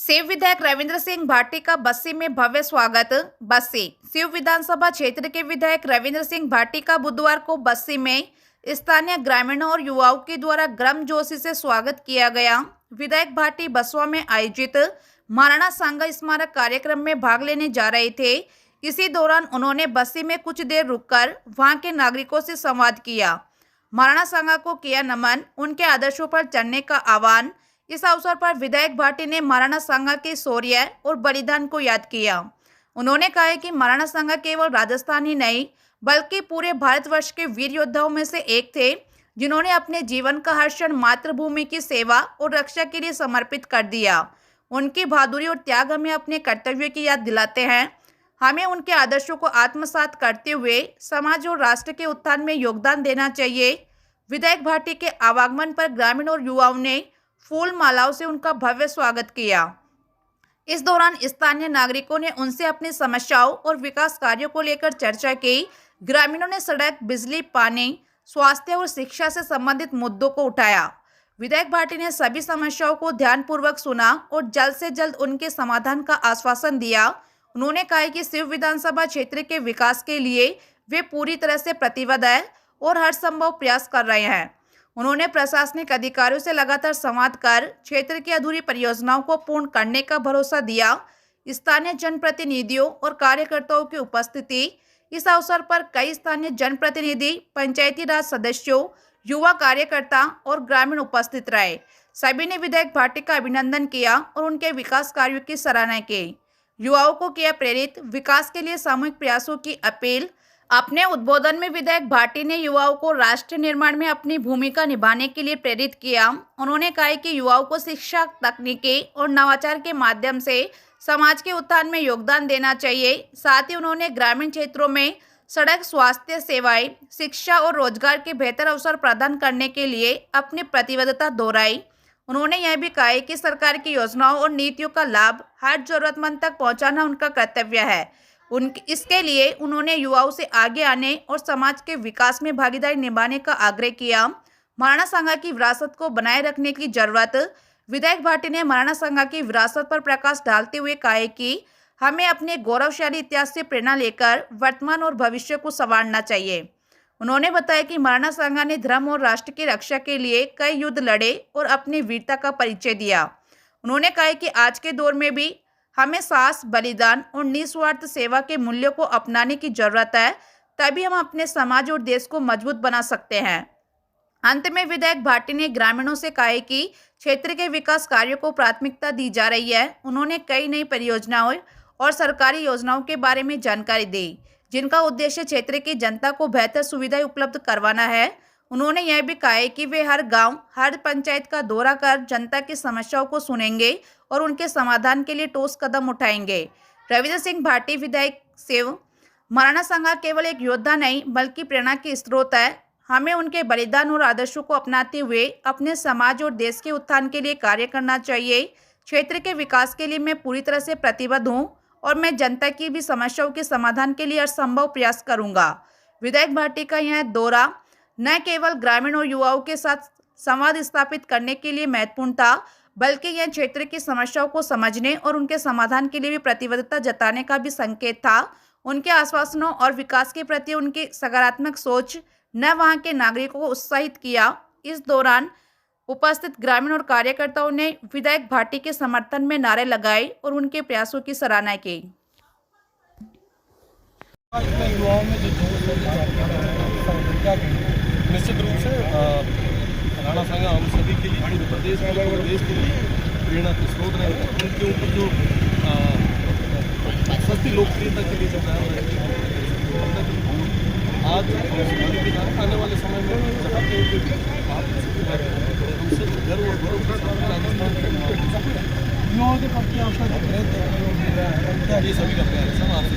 शिव विधायक रविंद्र सिंह भाटी का बस्सी में भव्य स्वागत। बस्सी शिव विधानसभा क्षेत्र के विधायक रविंद्र सिंह भाटी का बुधवार को बस्सी में स्थानीय ग्रामीणों और युवाओं के द्वारा गर्मजोशी से स्वागत किया गया। विधायक भाटी बसवा में आयोजित महाराणा सांगा स्मारक कार्यक्रम में भाग लेने जा रहे थे। इसी दौरान उन्होंने बस्सी में कुछ देर रुककर वहां के नागरिकों से संवाद किया। महाराणा सांगा को किया नमन, उनके आदर्शों पर चलने का आह्वान। इस अवसर पर विधायक भाटी ने महाराणा सांगा के शौर्य और बलिदान को याद किया। उन्होंने कहा कि महाराणा सांगा केवल राजस्थान ही नहीं बल्कि पूरे भारतवर्ष के वीर योद्धाओं में से एक थे, जिन्होंने अपने जीवन का हर क्षण मातृभूमि की सेवा और रक्षा के लिए समर्पित कर दिया। उनकी बहादुरी और त्याग हमें अपने कर्तव्य की याद दिलाते हैं। हमें उनके आदर्शों को आत्मसात करते हुए समाज और राष्ट्र के उत्थान में योगदान देना चाहिए। विधायक भाटी के आवागमन पर ग्रामीण और युवाओं ने फूल मालाओं से उनका भव्य स्वागत किया। इस दौरान स्थानीय नागरिकों ने उनसे अपनी समस्याओं और विकास कार्यों को लेकर चर्चा की। ग्रामीणों ने सड़क, बिजली, पानी, स्वास्थ्य और शिक्षा से संबंधित मुद्दों को उठाया। विधायक भाटी ने सभी समस्याओं को ध्यानपूर्वक सुना और जल्द से जल्द उनके समाधान का आश्वासन दिया। उन्होंने कहा कि शिव विधानसभा क्षेत्र के विकास के लिए वे पूरी तरह से प्रतिबद्ध है और हर संभव प्रयास कर रहे हैं। उन्होंने प्रशासनिक अधिकारियों से लगातार संवाद कर क्षेत्र की अधूरी परियोजनाओं को पूर्ण करने का भरोसा दिया। स्थानीय जनप्रतिनिधियों और कार्यकर्ताओं की उपस्थिति। इस अवसर पर कई स्थानीय जनप्रतिनिधि, पंचायती राज सदस्यों, युवा कार्यकर्ता और ग्रामीण उपस्थित रहे। सभी ने विधायक भाटी का अभिनंदन किया और उनके विकास कार्यों की सराहना की। युवाओं को किया प्रेरित, विकास के लिए सामूहिक प्रयासों की अपील। अपने उद्बोधन में विधायक भाटी ने युवाओं को राष्ट्र निर्माण में अपनी भूमिका निभाने के लिए प्रेरित किया। उन्होंने कहा कि युवाओं को शिक्षा, तकनीकी और नवाचार के माध्यम से समाज के उत्थान में योगदान देना चाहिए। साथ ही उन्होंने ग्रामीण क्षेत्रों में सड़क, स्वास्थ्य सेवाएं, शिक्षा और रोजगार के बेहतर अवसर प्रदान करने के लिए अपनी प्रतिबद्धता दोहराई। उन्होंने यह भी कहा कि सरकार की योजनाओं और नीतियों का लाभ हर जरूरतमंद तक पहुंचाना उनका कर्तव्य है। इसके लिए उन्होंने युवाओं से आगे आने और समाज के विकास में भागीदारी निभाने का आग्रह किया। महाराणा सांगा की विरासत को बनाए रखने की जरूरत। विधायक भाटी ने महाराणा सांगा की विरासत पर प्रकाश डालते हुए कहा कि हमें अपने गौरवशाली इतिहास से प्रेरणा लेकर वर्तमान और भविष्य को संवारना चाहिए। उन्होंने बताया कि महाराणा सांगा ने धर्म और राष्ट्र की रक्षा के लिए कई युद्ध लड़े और अपनी वीरता का परिचय दिया। उन्होंने कहा कि आज के दौर में भी हमें साहस, बलिदान और निस्वार्थ सेवा के मूल्यों को अपनाने की जरूरत है, तभी हम अपने समाज और देश को मजबूत बना सकते हैं। अंत में विधायक भाटी ने ग्रामीणों से कहा कि क्षेत्र के विकास कार्यों को प्राथमिकता दी जा रही है। उन्होंने कई नई परियोजनाओं और सरकारी योजनाओं के बारे में जानकारी दी, जिनका उद्देश्य क्षेत्र की जनता को बेहतर सुविधाएं उपलब्ध करवाना है। उन्होंने यह भी कहा कि वे हर गांव, हर पंचायत का दौरा कर जनता की समस्याओं को सुनेंगे और उनके समाधान के लिए ठोस कदम उठाएंगे। रविंद्र सिंह भाटी विधायक शिव महाराणा सांगा केवल एक योद्धा नहीं बल्कि प्रेरणा की स्रोत है। हमें उनके बलिदान और आदर्शों को अपनाते हुए अपने समाज और देश के उत्थान के लिए कार्य करना चाहिए। क्षेत्र के विकास के लिए मैं पूरी तरह से प्रतिबद्ध हूँ और मैं जनता की भी समस्याओं के समाधान के लिए हर संभव प्रयास करूंगा। विधायक भाटी का यह दौरा न केवल ग्रामीण और युवाओं के साथ संवाद स्थापित करने के लिए महत्वपूर्ण था, बल्कि यह क्षेत्र की समस्याओं को समझने और उनके समाधान के लिए भी प्रतिबद्धता जताने का भी संकेत था। उनके आश्वासनों और विकास के प्रति उनकी सकारात्मक सोच ने वहां के नागरिकों को उत्साहित किया। इस दौरान उपस्थित ग्रामीण और कार्यकर्ताओं ने विधायक भाटी के समर्थन में नारे लगाए और उनके प्रयासों की सराहना की। निश्चित रूप से महाराणा सांगा हम सभी के लिए, पूरे प्रदेश के लिए, देश के लिए प्रेरणा के स्रोत रहे हैं। उनके ऊपर जो सस्ती लोकप्रियता के लिए जब आज आने वाले समय में जहाँ पे हम सिर्फ गर्व और गौरव के साथ राजस्थान के युवाओं के प्रति आपका ये सभी का प्यार है। सब आपसे